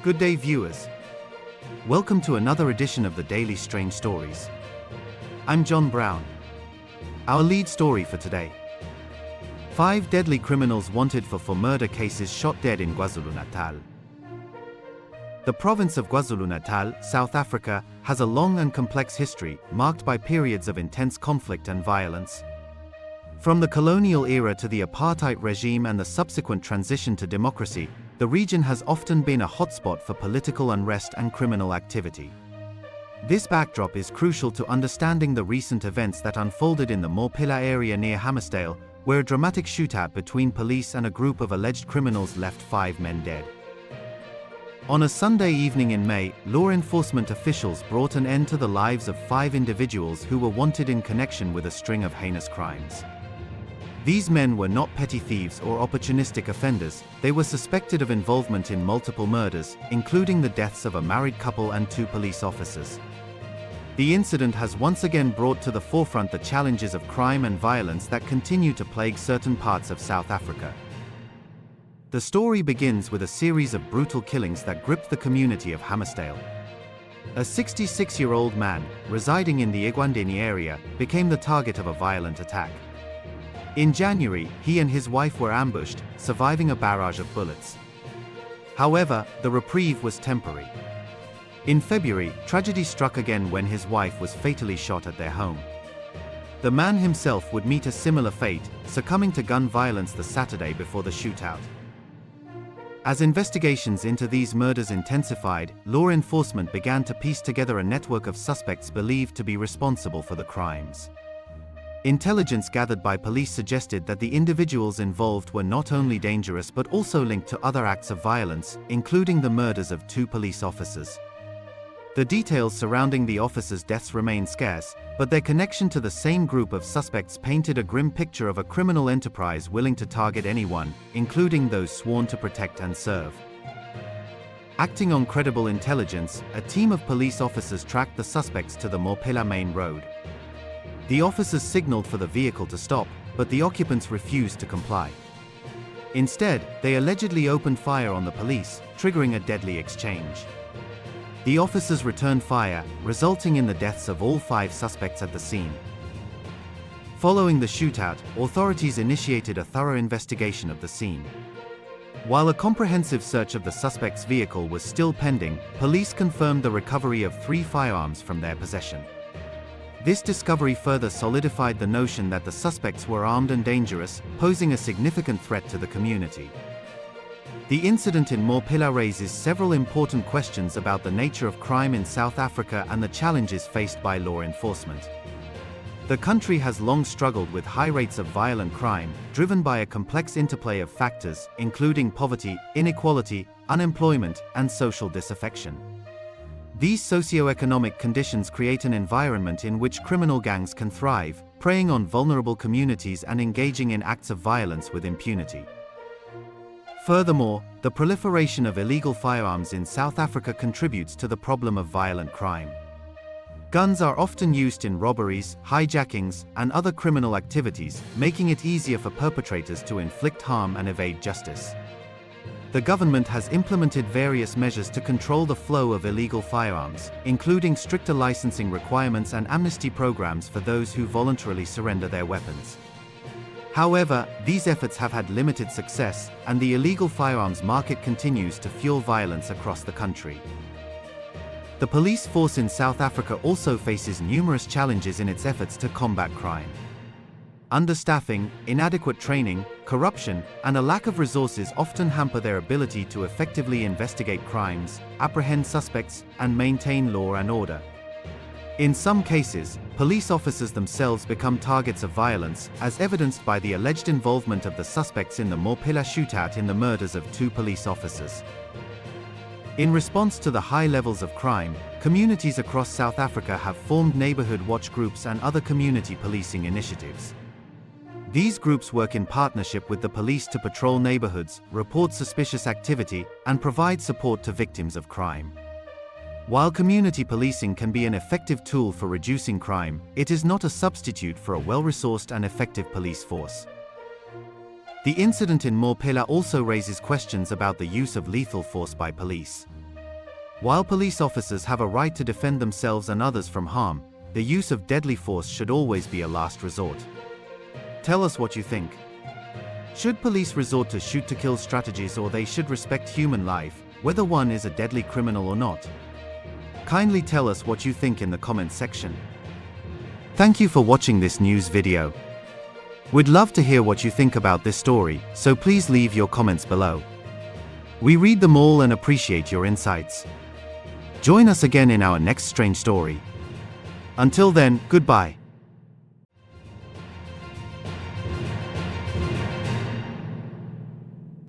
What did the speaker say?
Good day, viewers. Welcome to another edition of the Daily Strange Stories. I'm John Brown. Our lead story for today: 5 deadly criminals wanted for murder cases shot dead in KwaZulu-Natal. The province of KwaZulu-Natal, South Africa, has a long and complex history, marked by periods of intense conflict and violence. From the colonial era to the apartheid regime and the subsequent transition to democracy, the region has often been a hotspot for political unrest and criminal activity. This backdrop is crucial to understanding the recent events that unfolded in the Mophela area near Hammarsdale, where a dramatic shootout between police and a group of alleged criminals left 5 men dead. On a Sunday evening in May, law enforcement officials brought an end to the lives of 5 individuals who were wanted in connection with a string of heinous crimes. These men were not petty thieves or opportunistic offenders. They were suspected of involvement in multiple murders, including the deaths of a married couple and 2 police officers. The incident has once again brought to the forefront the challenges of crime and violence that continue to plague certain parts of South Africa. The story begins with a series of brutal killings that gripped the community of Hammarsdale. A 66-year-old man, residing in the Ekwandeni area, became the target of a violent attack. In January, he and his wife were ambushed, surviving a barrage of bullets. However, the reprieve was temporary. In February, tragedy struck again when his wife was fatally shot at their home. The man himself would meet a similar fate, succumbing to gun violence the Saturday before the shootout. As investigations into these murders intensified, law enforcement began to piece together a network of suspects believed to be responsible for the crimes. Intelligence gathered by police suggested that the individuals involved were not only dangerous but also linked to other acts of violence, including the murders of 2 police officers. The details surrounding the officers' deaths remain scarce, but their connection to the same group of suspects painted a grim picture of a criminal enterprise willing to target anyone, including those sworn to protect and serve. Acting on credible intelligence, a team of police officers tracked the suspects to the Mophela main road. The officers signaled for the vehicle to stop, but the occupants refused to comply. Instead, they allegedly opened fire on the police, triggering a deadly exchange. The officers returned fire, resulting in the deaths of all 5 suspects at the scene. Following the shootout, authorities initiated a thorough investigation of the scene. While a comprehensive search of the suspect's vehicle was still pending, police confirmed the recovery of 3 firearms from their possession. This discovery further solidified the notion that the suspects were armed and dangerous, posing a significant threat to the community. The incident in Mophela raises several important questions about the nature of crime in South Africa and the challenges faced by law enforcement. The country has long struggled with high rates of violent crime, driven by a complex interplay of factors, including poverty, inequality, unemployment, and social disaffection. These socio-economic conditions create an environment in which criminal gangs can thrive, preying on vulnerable communities and engaging in acts of violence with impunity. Furthermore, the proliferation of illegal firearms in South Africa contributes to the problem of violent crime. Guns are often used in robberies, hijackings, and other criminal activities, making it easier for perpetrators to inflict harm and evade justice. The government has implemented various measures to control the flow of illegal firearms, including stricter licensing requirements and amnesty programs for those who voluntarily surrender their weapons. However, these efforts have had limited success, and the illegal firearms market continues to fuel violence across the country. The police force in South Africa also faces numerous challenges in its efforts to combat crime. Understaffing, inadequate training, corruption, and a lack of resources often hamper their ability to effectively investigate crimes, apprehend suspects, and maintain law and order. In some cases, police officers themselves become targets of violence, as evidenced by the alleged involvement of the suspects in the Mophela shootout in the murders of 2 police officers. In response to the high levels of crime, communities across South Africa have formed neighborhood watch groups and other community policing initiatives. These groups work in partnership with the police to patrol neighborhoods, report suspicious activity, and provide support to victims of crime. While community policing can be an effective tool for reducing crime, it is not a substitute for a well-resourced and effective police force. The incident in Mophela also raises questions about the use of lethal force by police. While police officers have a right to defend themselves and others from harm, the use of deadly force should always be a last resort. Tell us what you think. Should police resort to shoot-to-kill strategies, or they should respect human life, whether one is a deadly criminal or not? Kindly tell us what you think in the comments section. Thank you for watching this news video. We'd love to hear what you think about this story, so please leave your comments below. We read them all and appreciate your insights. Join us again in our next strange story. Until then, goodbye.